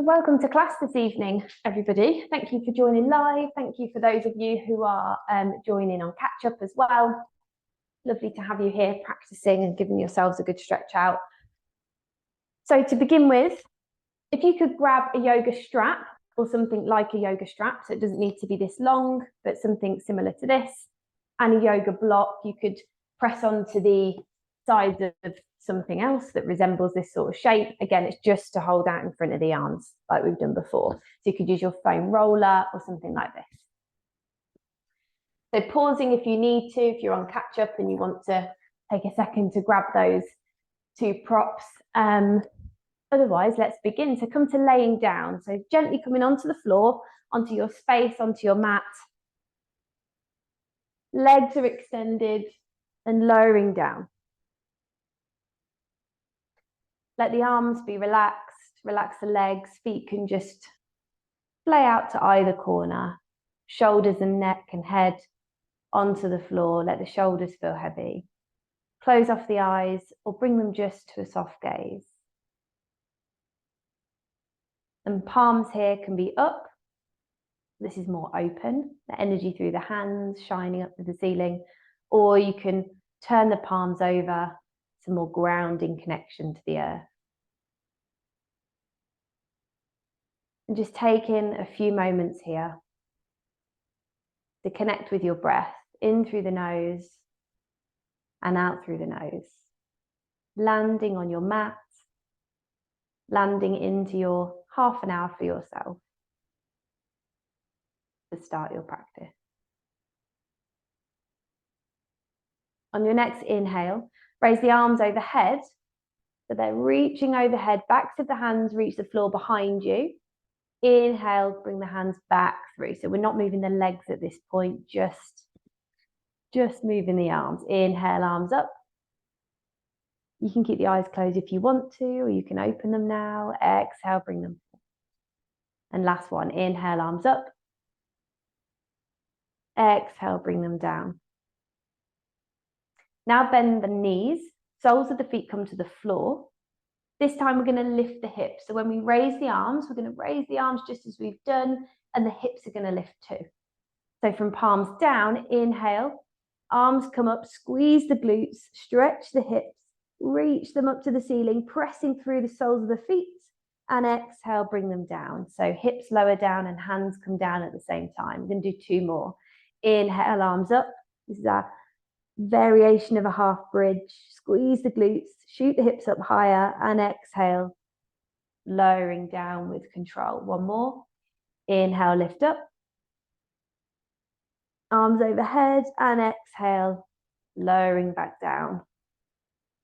So welcome to class this evening, everybody. Thank you for joining live. Thank you for those of you who are joining on catch up as well. Lovely to have you here practicing and giving yourselves a good stretch out. So to begin with, if you could grab a yoga strap or something like a yoga strap, so it doesn't need to be this long, but something similar to this, and a yoga block, you could press onto the sides of something else that resembles this sort of shape. Again, it's just to hold out in front of the arms like we've done before. So you could use your foam roller or something like this. So pausing if you need to, if you're on catch up and you want to take a second to grab those two props. Otherwise, let's begin. So come to laying down. So gently coming onto the floor, onto your space, onto your mat. Legs are extended and lowering down. Let the arms be relaxed, relax the legs, feet can just play out to either corner, shoulders and neck and head onto the floor, let the shoulders feel heavy. Close off the eyes or bring them just to a soft gaze. And palms here can be up. This is more open, the energy through the hands shining up to the ceiling, or you can turn the palms over, some more grounding connection to the earth. And just take in a few moments here to connect with your breath, in through the nose and out through the nose. Landing on your mat, landing into your half an hour for yourself to start your practice. On your next inhale, raise the arms overhead, so they're reaching overhead, backs of the hands reach the floor behind you. Inhale, bring the hands back through. So we're not moving the legs at this point, just moving the arms. Inhale, arms up. You can keep the eyes closed if you want to, or you can open them now. Exhale, bring them. And last one, inhale, arms up. Exhale, bring them down. Now bend the knees, soles of the feet come to the floor. This time we're going to lift the hips. So when we raise the arms, we're going to raise the arms just as we've done, and the hips are going to lift too. So from palms down, inhale, arms come up, squeeze the glutes, stretch the hips, reach them up to the ceiling, pressing through the soles of the feet, and exhale, bring them down. So hips lower down and hands come down at the same time. We're going to do two more. Inhale, arms up. This is our variation of a half bridge. Squeeze the glutes, shoot the hips up higher, and exhale, lowering down with control. One more. Inhale, lift up. Arms overhead, and exhale, lowering back down.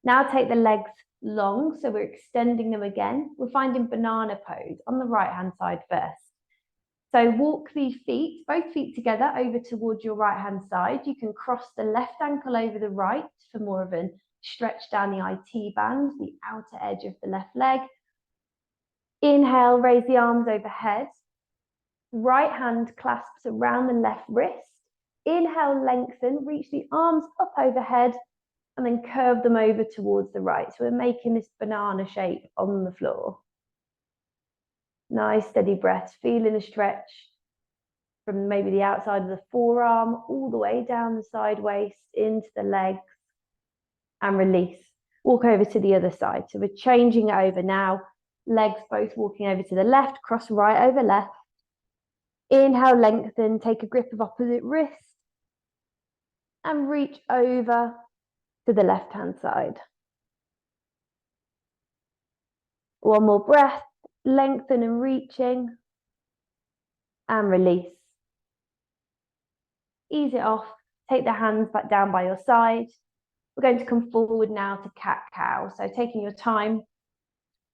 Now take the legs long, so we're extending them again. We're finding banana pose on the right hand side first. So walk the feet, both feet together over towards your right hand side. You can cross the left ankle over the right for more of a stretch down the IT band, the outer edge of the left leg. Inhale, raise the arms overhead. Right hand clasps around the left wrist. Inhale, lengthen, reach the arms up overhead and then curve them over towards the right. So we're making this banana shape on the floor. Nice steady breath, feeling a stretch from maybe the outside of the forearm all the way down the side waist into the legs, and release. Walk over to the other side. So we're changing it over now. Legs both walking over to the left, cross right over left. Inhale, lengthen, take a grip of opposite wrist and reach over to the left hand side. One more breath. Lengthen and reaching, and release. Ease it off. Take the hands back down by your side. We're going to come forward now to cat-cow. So taking your time,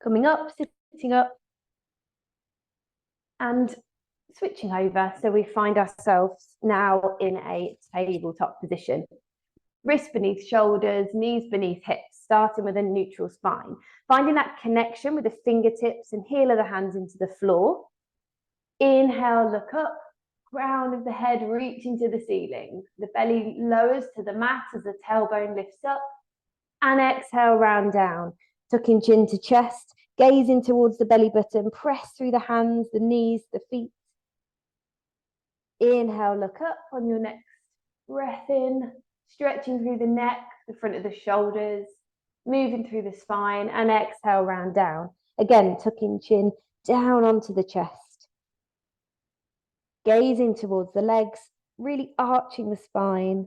coming up, sitting up, and switching over. So we find ourselves now in a tabletop position. Wrists beneath shoulders, knees beneath hips, starting with a neutral spine. Finding that connection with the fingertips and heel of the hands into the floor. Inhale, look up, crown of the head reaching to the ceiling. The belly lowers to the mat as the tailbone lifts up. And exhale, round down. Tucking chin to chest, Gazing towards the belly button, press through the hands, the knees, the feet. Inhale, look up on your next breath in, stretching through the neck, the front of the shoulders, moving through the spine, and exhale, round down. Again, tucking chin down onto the chest. Gazing towards the legs, really arching the spine,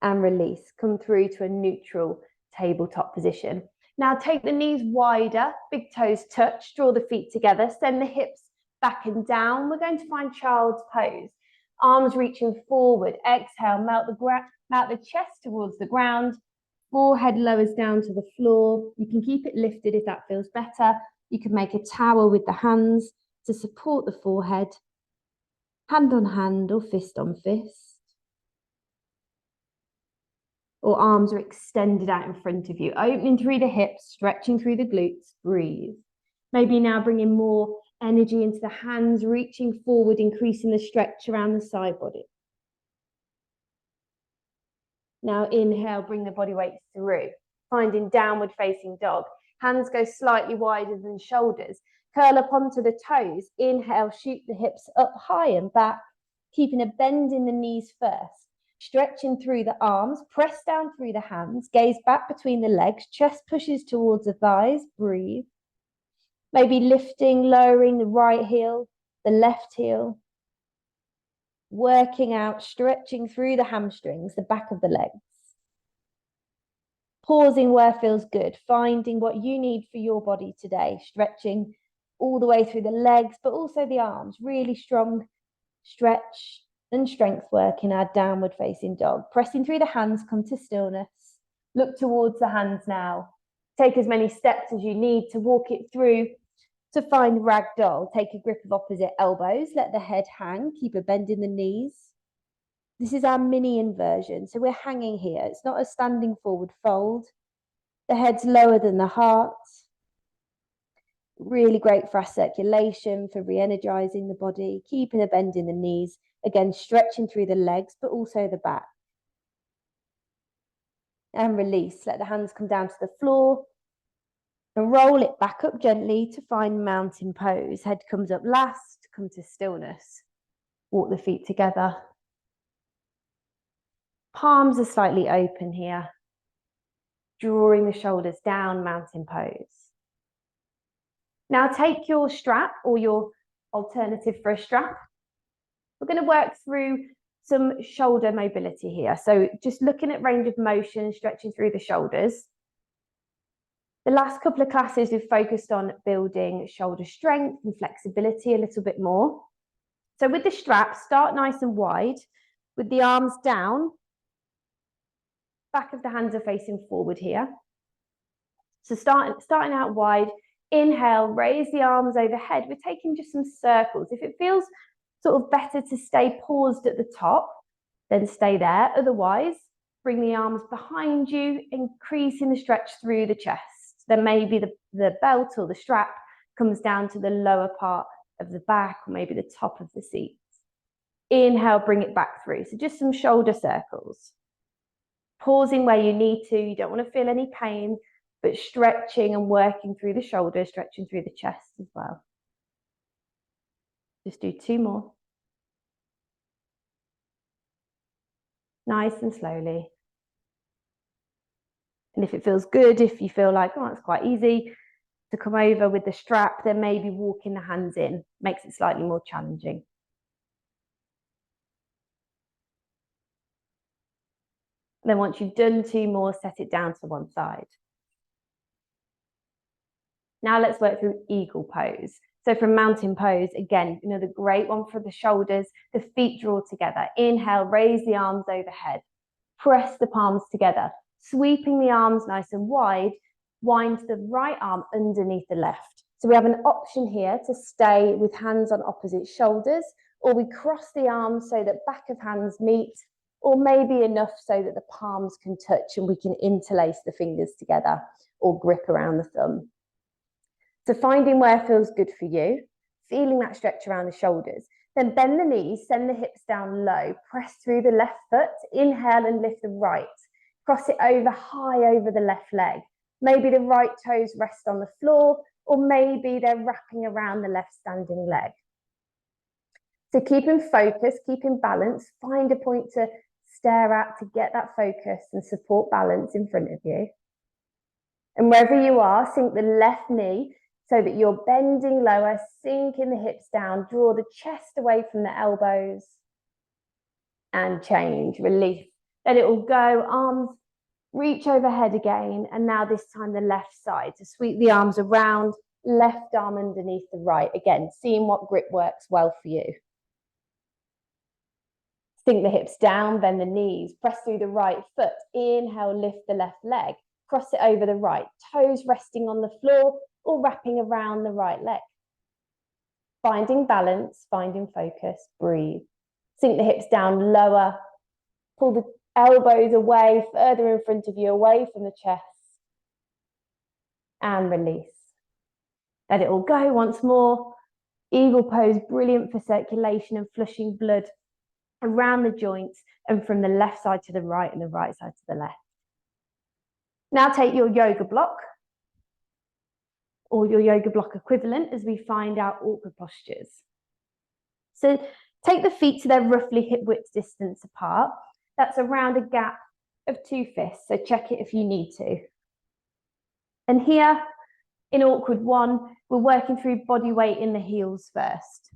and release. Come through to a neutral tabletop position. Now take the knees wider, big toes touch, draw the feet together, send the hips back and down. We're going to find child's pose. Arms reaching forward, exhale, melt the chest towards the ground, forehead lowers down to the floor. You can keep it lifted if that feels better. You can make a tower with the hands to support the forehead, hand on hand or fist on fist. Or arms are extended out in front of you, opening through the hips, stretching through the glutes, breathe. Maybe now bringing more energy into the hands, reaching forward, increasing the stretch around the side body. Now inhale, bring the body weight through, finding downward facing dog. Hands go slightly wider than shoulders. Curl up onto the toes. Inhale, shoot the hips up high and back, keeping a bend in the knees first. Stretching through the arms, press down through the hands, gaze back between the legs, chest pushes towards the thighs, breathe. Maybe lifting, lowering the right heel, the left heel. Working out, stretching through the hamstrings, the back of the legs. Pausing where feels good, finding what you need for your body today, stretching all the way through the legs, but also the arms, really strong stretch and strength work in our downward facing dog. Pressing through the hands, come to stillness. Look towards the hands now. Take as many steps as you need to walk it through to find ragdoll. Take a grip of opposite elbows, let the head hang, keep a bend in the knees. This is our mini inversion, so we're hanging here. It's not a standing forward fold. The head's lower than the heart. Really great for our circulation, for re-energizing the body, keeping a bend in the knees. Again, stretching through the legs, but also the back. And release. Let the hands come down to the floor. And roll it back up gently to find mountain pose. Head comes up last, come to stillness. Walk the feet together. Palms are slightly open here. Drawing the shoulders down, mountain pose. Now take your strap or your alternative for a strap. We're going to work through some shoulder mobility here. So just looking at range of motion, stretching through the shoulders. The last couple of classes we've focused on building shoulder strength and flexibility a little bit more. So with the strap, start nice and wide with the arms down. Back of the hands are facing forward here. So starting out wide, inhale, raise the arms overhead. We're taking just some circles. If it feels sort of better to stay paused at the top, then stay there. Otherwise, bring the arms behind you, increasing the stretch through the chest. Then maybe the belt or the strap comes down to the lower part of the back or maybe the top of the seat. Inhale, bring it back through. So just some shoulder circles. Pausing where you need to. You don't want to feel any pain, but stretching and working through the shoulders, stretching through the chest as well. Just do 2 more. Nice and slowly. And if it feels good, if you feel like, oh, it's quite easy to come over with the strap, then maybe walking the hands in makes it slightly more challenging. Then once you've done 2 more, set it down to one side. Now let's work through eagle pose. So from mountain pose, again, another great one for the shoulders, the feet draw together. Inhale, raise the arms overhead. Press the palms together. Sweeping the arms nice and wide, wind the right arm underneath the left. So we have an option here to stay with hands on opposite shoulders, or we cross the arms so that back of hands meet, or maybe enough so that the palms can touch and we can interlace the fingers together or grip around the thumb. So finding where feels good for you, feeling that stretch around the shoulders. Then bend the knees, send the hips down low, press through the left foot, inhale and lift the right. Cross it over high over the left leg. Maybe the right toes rest on the floor, or maybe they're wrapping around the left standing leg. So keep in focus, keep in balance, find a point to stare at to get that focus and support balance in front of you. And wherever you are, sink the left knee so that you're bending lower, sinking the hips down, draw the chest away from the elbows, and change, release. Let it all go, arms reach overhead again, and now this time the left side. So sweep the arms around, left arm underneath the right. Again, seeing what grip works well for you. Sink the hips down, bend the knees, press through the right foot. Inhale, lift the left leg, cross it over the right, toes resting on the floor or wrapping around the right leg. Finding balance, finding focus, breathe. Sink the hips down lower, pull the elbows away, further in front of you, away from the chest, and release. Let it all go once more. Eagle pose, brilliant for circulation and flushing blood around the joints and from the left side to the right and the right side to the left. Now take your yoga block or your yoga block equivalent as we find out awkward postures. So take the feet to their roughly hip width distance apart. That's around a gap of 2 fists, so check it if you need to. And here, in awkward one, we're working through body weight in the heels first.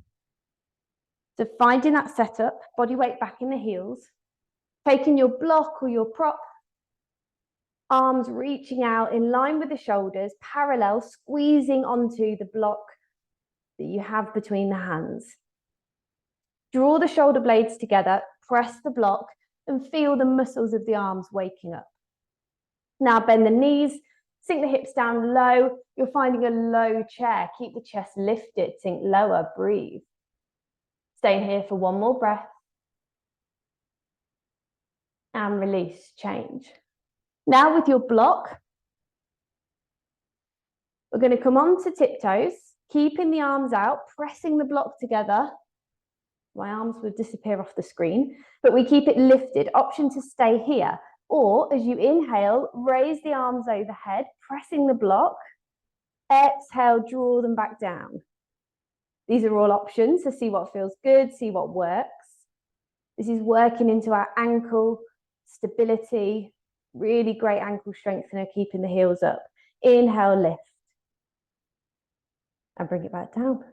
So finding that setup, body weight back in the heels, taking your block or your prop, arms reaching out in line with the shoulders, parallel, squeezing onto the block that you have between the hands. Draw the shoulder blades together, press the block, and feel the muscles of the arms waking up. Now bend the knees, sink the hips down low. You're finding a low chair. Keep the chest lifted, sink lower, breathe. Stay here for one more breath. And release, change. Now with your block, we're going to come on to tiptoes, keeping the arms out, pressing the block together. My arms would disappear off the screen, but we keep it lifted. Option to stay here. Or as you inhale, raise the arms overhead, pressing the block. Exhale, draw them back down. These are all options, so see what feels good, see what works. This is working into our ankle stability, really great ankle strengthener, keeping the heels up. Inhale, lift. And bring it back down.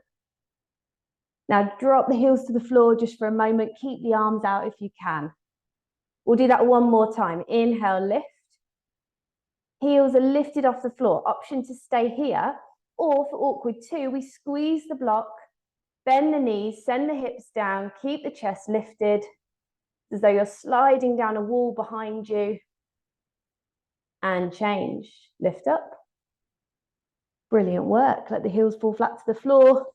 Now drop the heels to the floor just for a moment. Keep the arms out if you can. We'll do that one more time. Inhale, lift. Heels are lifted off the floor. Option to stay here. Or for awkward 2, we squeeze the block, bend the knees, send the hips down, keep the chest lifted, as though you're sliding down a wall behind you. And change. Lift up. Brilliant work. Let the heels fall flat to the floor.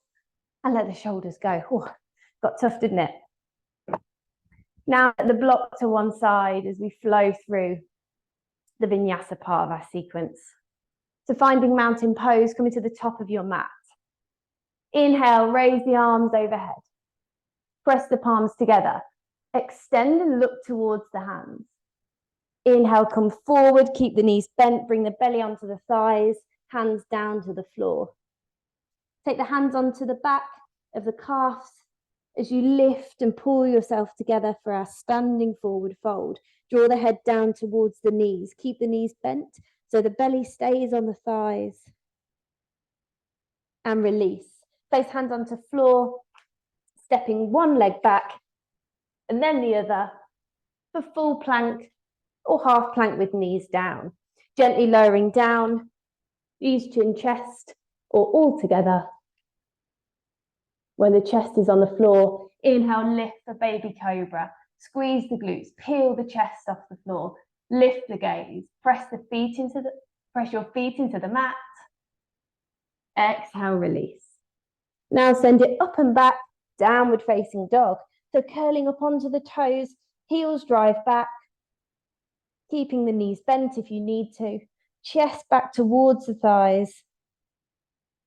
And let the shoulders go. Ooh, got tough, didn't it? Now the block to one side as we flow through the vinyasa part of our sequence. So finding mountain pose, coming to the top of your mat. Inhale, raise the arms overhead. Press the palms together. Extend and look towards the hands. Inhale, come forward, keep the knees bent, bring the belly onto the thighs, hands down to the floor. Take the hands onto the back of the calves as you lift and pull yourself together for our standing forward fold. Draw the head down towards the knees. Keep the knees bent so the belly stays on the thighs. And release. Place hands onto floor, stepping one leg back and then the other for full plank or half plank with knees down. Gently lowering down, knees, chin, chest, or all together. When the chest is on the floor, inhale, lift for baby cobra. Squeeze the glutes, peel the chest off the floor, lift the gaze, press your feet into the mat. Exhale, release. Now send it up and back, downward facing dog. So curling up onto the toes, heels drive back, keeping the knees bent if you need to. Chest back towards the thighs.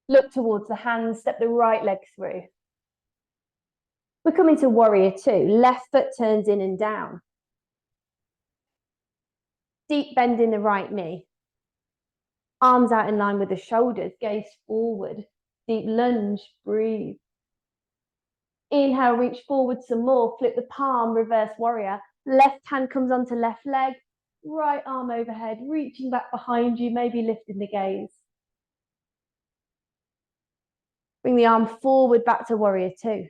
Look towards the hands, step the right leg through. We're coming to warrior 2. Left foot turns in and down. Deep bend in the right knee. Arms out in line with the shoulders, gaze forward. Deep lunge, breathe. Inhale, reach forward some more, flip the palm, reverse warrior. Left hand comes onto left leg, right arm overhead, reaching back behind you, maybe lifting the gaze. Bring the arm forward back to warrior two.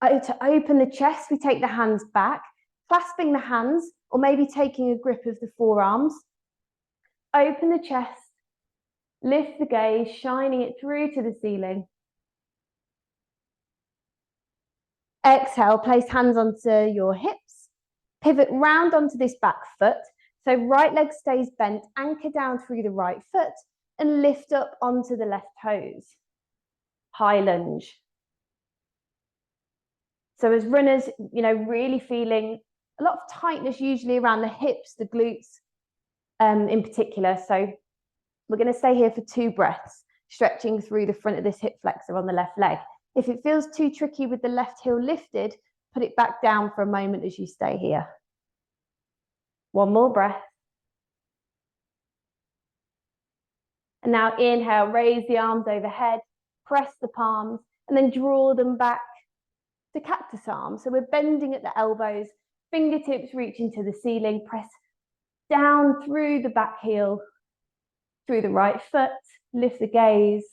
To open the chest, we take the hands back, clasping the hands, or maybe taking a grip of the forearms. Open the chest, lift the gaze, shining it through to the ceiling. Exhale, place hands onto your hips, pivot round onto this back foot. So right leg stays bent, anchor down through the right foot and lift up onto the left toes. High lunge. So as runners, really feeling a lot of tightness usually around the hips, the glutes in particular. So we're going to stay here for 2 breaths, stretching through the front of this hip flexor on the left leg. If it feels too tricky with the left heel lifted, put it back down for a moment as you stay here. 1 more breath. And now inhale, raise the arms overhead, press the palms, and then draw them back to cactus arms. So we're bending at the elbows, fingertips reaching to the ceiling, press down through the back heel, through the right foot, lift the gaze.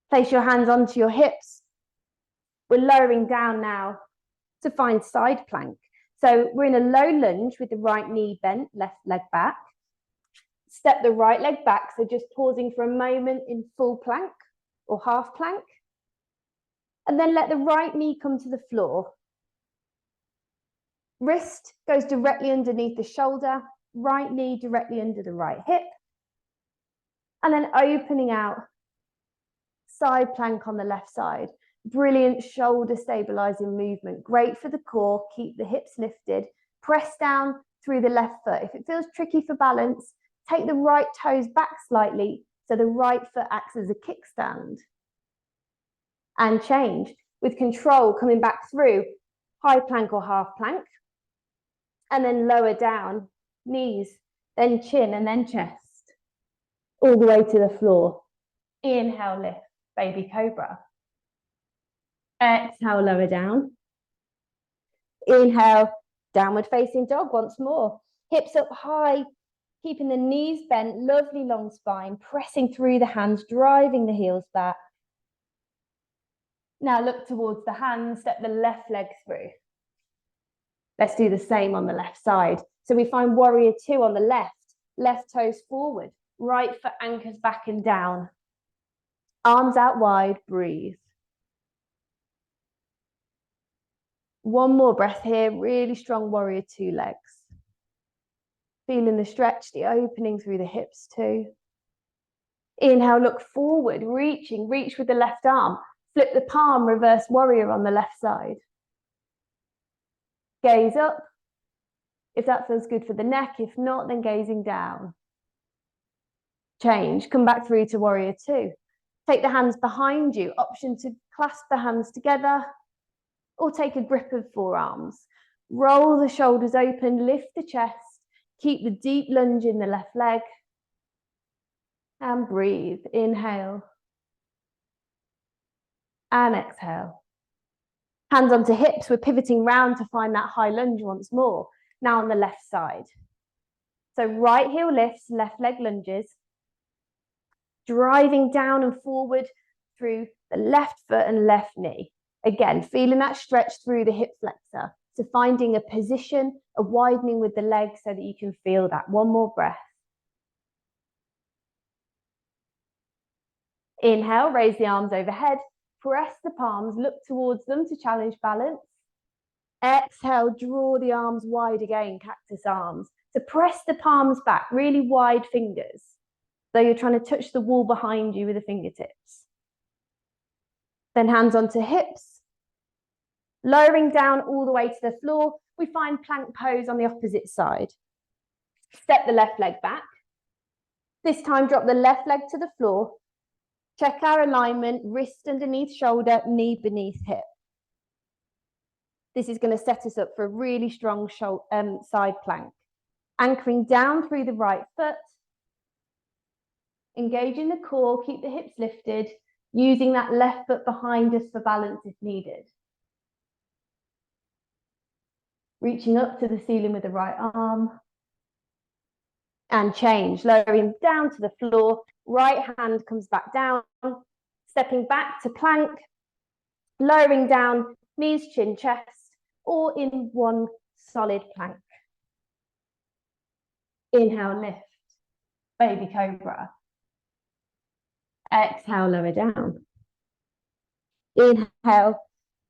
Place your hands onto your hips. We're lowering down now to find side plank. So we're in a low lunge with the right knee bent, left leg back. Step the right leg back, so just pausing for a moment in full plank or half plank. And then let the right knee come to the floor. Wrist goes directly underneath the shoulder, right knee directly under the right hip. And then opening out, side plank on the left side. Brilliant shoulder stabilizing movement. Great for the core. Keep the hips lifted. Press down through the left foot. If it feels tricky for balance, take the right toes back slightly so the right foot acts as a kickstand. And change. With control, coming back through high plank or half plank. And then lower down, knees, then chin, and then chest. All the way to the floor. Inhale, lift, baby cobra. Exhale, lower down. Inhale, downward facing dog once more. Hips up high, keeping the knees bent, lovely long spine, pressing through the hands, driving the heels back. Now look towards the hands, step the left leg through. Let's do the same on the left side. So we find warrior two on the left toes forward, right foot anchors back and down. Arms out wide, breathe. 1 more breath here, really strong warrior two legs. Feeling the stretch, the opening through the hips too. Inhale, look forward, reach with the left arm. Flip the palm, reverse warrior on the left side. Gaze up, if that feels good for the neck. If not, then gazing down. Change, come back through to warrior two. Take the hands behind you, option to clasp the hands together or take a grip of forearms. Roll the shoulders open, lift the chest, keep the deep lunge in the left leg and breathe. Inhale and exhale. Hands onto hips, we're pivoting round to find that high lunge once more. Now on the left side. So right heel lifts, left leg lunges, driving down and forward through the left foot and left knee. Again, feeling that stretch through the hip flexor. So finding a position, a widening with the leg so that you can feel that. 1 more breath. Inhale, raise the arms overhead. Press the palms, look towards them to challenge balance. Exhale, draw the arms wide again, cactus arms. So press the palms back, really wide fingers. So you're trying to touch the wall behind you with the fingertips. Then hands onto hips. Lowering down all the way to the floor, we find plank pose on the opposite side. Step the left leg back. This time drop the left leg to the floor. Check our alignment, wrist underneath shoulder, knee beneath hip. This is going to set us up for a really strong side plank. Anchoring down through the right foot. Engaging the core, keep the hips lifted, using that left foot behind us for balance if needed. Reaching up to the ceiling with the right arm. And change, lowering down to the floor, right hand comes back down, stepping back to plank, lowering down, knees, chin, chest, or in one solid plank. Inhale, lift, baby cobra. Exhale, lower down. Inhale,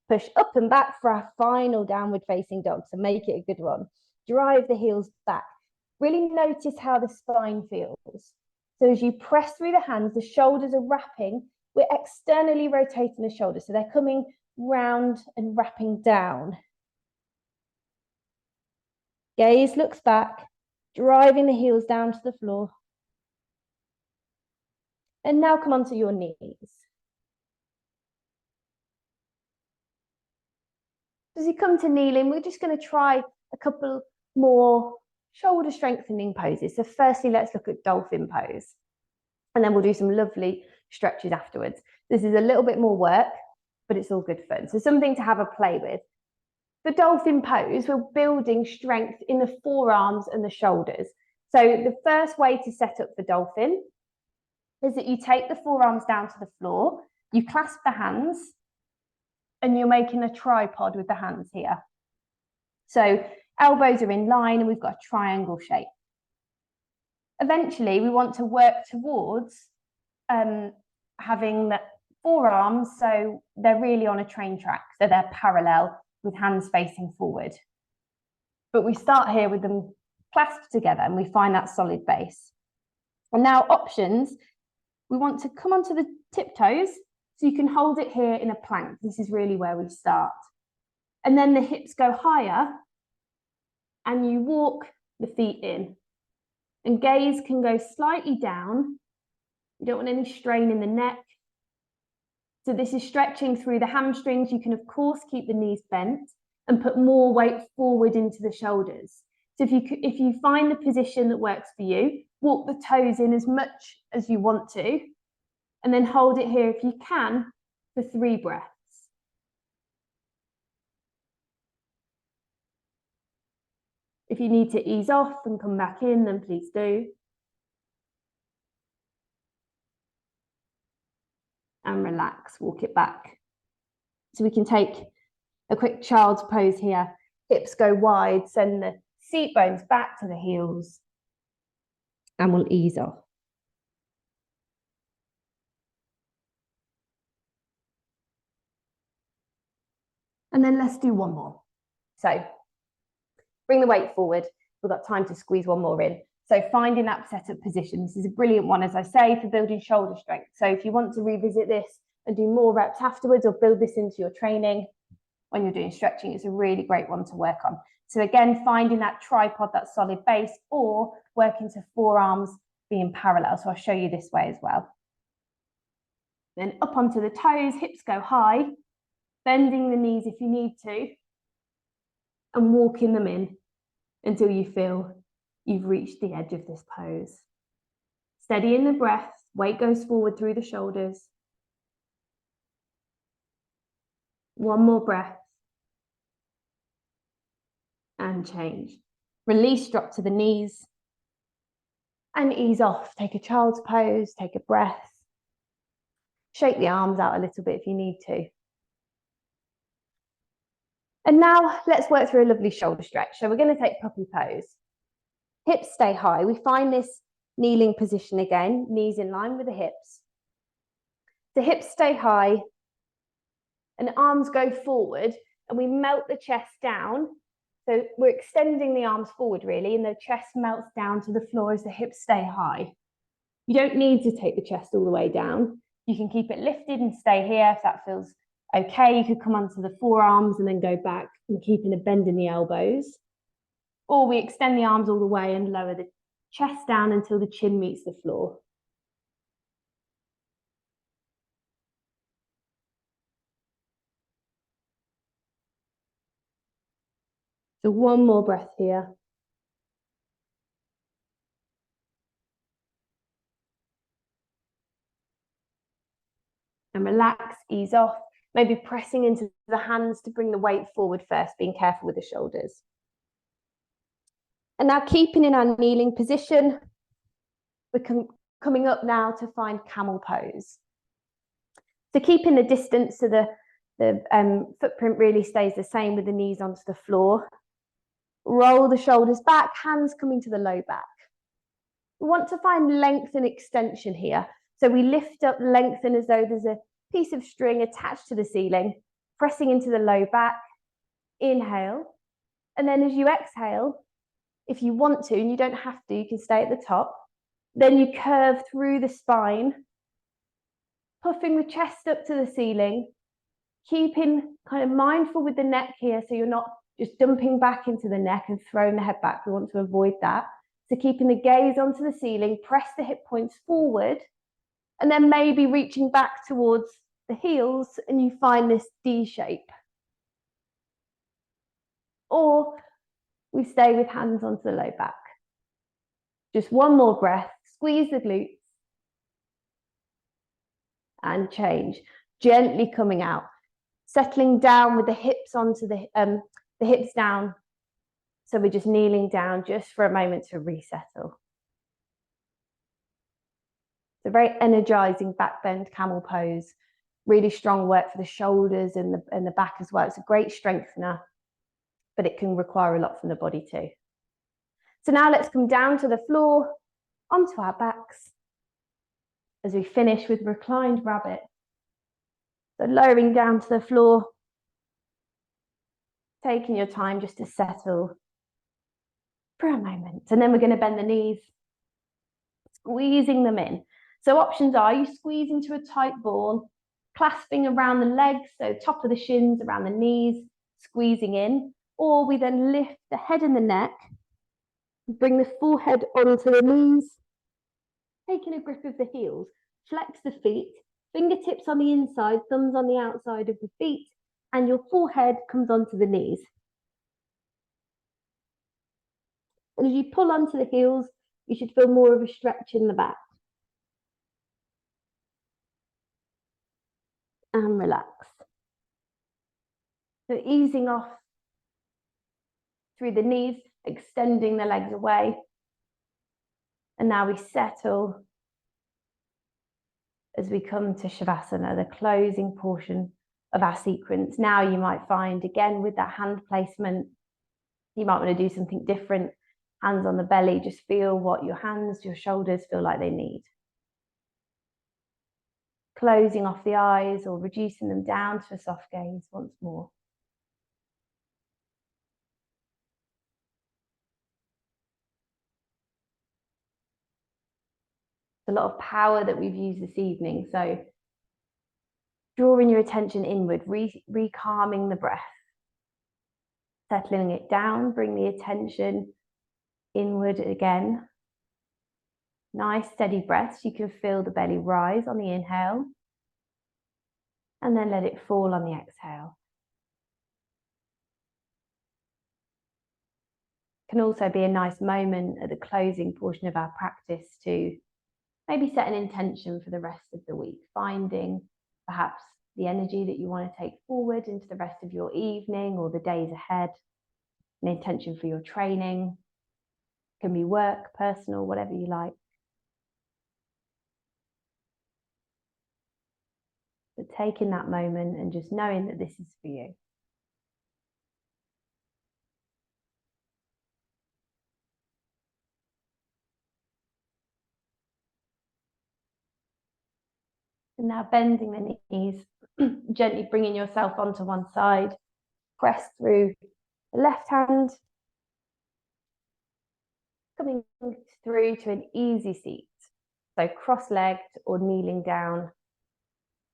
push up and back for our final downward facing dog, so make it a good one. Drive the heels back. Really notice how the spine feels. So as you press through the hands, the shoulders are wrapping. We're externally rotating the shoulders, so they're coming round and wrapping down. Gaze looks back, driving the heels down to the floor. And now come onto your knees. As you come to kneeling, we're just going to try a couple more shoulder strengthening poses. So firstly, let's look at dolphin pose. And then we'll do some lovely stretches afterwards. This is a little bit more work, but it's all good fun. So something to have a play with. The dolphin pose, we're building strength in the forearms and the shoulders. So the first way to set up the dolphin is that you take the forearms down to the floor, you clasp the hands, and you're making a tripod with the hands here. So elbows are in line and we've got a triangle shape. Eventually, we want to work towards having the forearms, so they're really on a train track, so they're parallel with hands facing forward. But we start here with them clasped together and we find that solid base. And now options, we want to come onto the tiptoes, so you can hold it here in a plank. This is really where we start. And then the hips go higher and you walk the feet in. And gaze can go slightly down. You don't want any strain in the neck. So this is stretching through the hamstrings. You can, of course, keep the knees bent and put more weight forward into the shoulders. So if you find the position that works for you, walk the toes in as much as you want to, and then hold it here if you can for 3 breaths. If you need to ease off and come back in, then please do. And relax, walk it back. So we can take a quick child's pose here. Hips go wide, send the seat bones back to the heels, and we'll ease off. And then let's do one more. So bring the weight forward. We've got time to squeeze one more in. So finding that setup position. This is a brilliant one, as I say, for building shoulder strength. So if you want to revisit this and do more reps afterwards or build this into your training when you're doing stretching, it's a really great one to work on. So again, finding that tripod, that solid base, or working to forearms being parallel. So I'll show you this way as well. Then up onto the toes, hips go high, bending the knees if you need to, and walking them in until you feel you've reached the edge of this pose. Steady in the breath, weight goes forward through the shoulders. One more breath. And change. Release, drop to the knees. And ease off. Take a child's pose, take a breath. Shake the arms out a little bit if you need to. And now let's work through a lovely shoulder stretch. So we're going to take puppy pose. Hips stay high. We find this kneeling position again, knees in line with the hips. The hips stay high and arms go forward, and we melt the chest down. So we're extending the arms forward really, and the chest melts down to the floor as the hips stay high. You don't need to take the chest all the way down. You can keep it lifted and stay here if that feels okay. You could come onto the forearms and then go back and keeping a bend in the elbows. Or we extend the arms all the way and lower the chest down until the chin meets the floor. So one more breath here. and relax, ease off, maybe pressing into the hands to bring the weight forward first, being careful with the shoulders. And now keeping in our kneeling position, we're coming up now to find camel pose. So keeping the distance so the footprint really stays the same with the knees onto the floor. Roll the shoulders back, hands coming to the low back. We want to find length and extension here. So we lift up, lengthen as though there's a piece of string attached to the ceiling, pressing into the low back. Inhale. And then as you exhale, if you want to, and you don't have to, you can stay at the top. Then you curve through the spine, puffing the chest up to the ceiling, keeping kind of mindful with the neck here, so you're not just dumping back into the neck and throwing the head back. We want to avoid that. So keeping the gaze onto the ceiling, press the hip points forward, and then maybe reaching back towards the heels, and you find this D shape. Or we stay with hands onto the low back. Just one more breath, squeeze the glutes, and change. Gently coming out, settling down with the hips onto the hips down. So we're just kneeling down just for a moment to resettle. It's a very energizing back bend camel pose. Really strong work for the shoulders and the back as well. It's a great strengthener, but it can require a lot from the body too. So now let's come down to the floor, onto our backs, as we finish with reclined rabbit. So lowering down to the floor, taking your time just to settle for a moment. And then we're going to bend the knees, squeezing them in. So options are you squeeze into a tight ball, clasping around the legs, so top of the shins, around the knees, squeezing in, or we then lift the head and the neck, bring the forehead onto the knees, taking a grip of the heels, flex the feet, fingertips on the inside, thumbs on the outside of the feet, and your forehead comes onto the knees. And as you pull onto the heels, you should feel more of a stretch in the back. And relax. So easing off through the knees, extending the legs away. And now we settle as we come to Shavasana, the closing portion of our sequence. Now you might find, again, with that hand placement, you might want to do something different. Hands on the belly, just feel what your hands, your shoulders feel like they need. Closing off the eyes or reducing them down to a soft gaze once more. A lot of power that we've used this evening. So drawing your attention inward, re-calming the breath, settling it down, bring the attention inward again. Nice steady breaths. You can feel the belly rise on the inhale and then let it fall on the exhale. Can also be a nice moment at the closing portion of our practice to maybe set an intention for the rest of the week, finding perhaps the energy that you want to take forward into the rest of your evening or the days ahead, an intention for your training. It can be work, personal, whatever you like. But taking that moment and just knowing that this is for you. And now bending the knees, gently bringing yourself onto one side, press through the left hand, coming through to an easy seat. So cross-legged or kneeling down,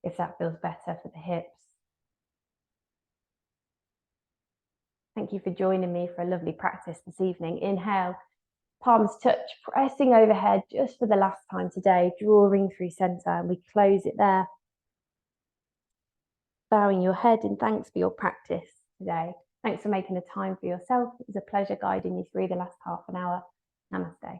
if that feels better for the hips. Thank you for joining me for a lovely practice this evening. Inhale, palms touch, pressing overhead just for the last time today, drawing through center, and we close it there. Bowing your head in thanks for your practice today. Thanks for making the time for yourself. It was a pleasure guiding you through the last half an hour. Namaste.